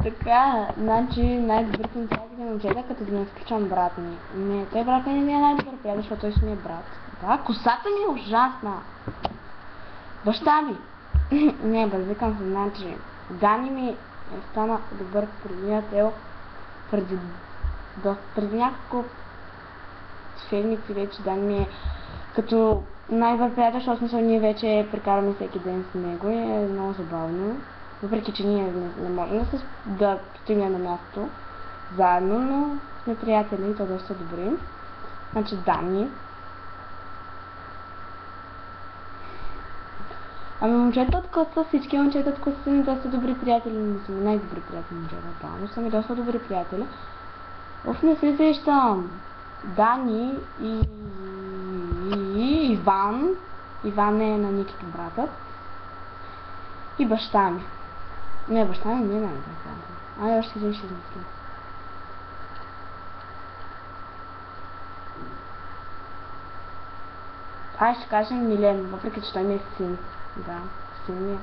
Така, значи най-добрите ми приятели момчета, като да не включвам брат ми. Не, той брат ми не е най-добър приятел, защото той си ми е брат. Да, косата ми е ужасна. Баща ми. Не, бързикам се, значи. Дани ми стана добър приятел преди няколко седмици вече. Дани ми е като най-добър приятел, защото смисъл ние вече прекараме всеки ден с него и е много забавно. Въпреки че ние не можем да стигнем на място заедно, но сме приятели и то доста добри. Значи Дани. Ами момчета от Коста, всички момчета от Коста са ми доста добри приятели, не са ми най-добри приятели момчета, да, но са ми доста добри приятели. Не се сещам. Дани и Иван. Иван е на Никито братът. И баща ми. Не, баща ми не е най-добър приятел. Още един ще измисля. Ще кажем Милен, въпреки че той ми е син. Да, син ми е.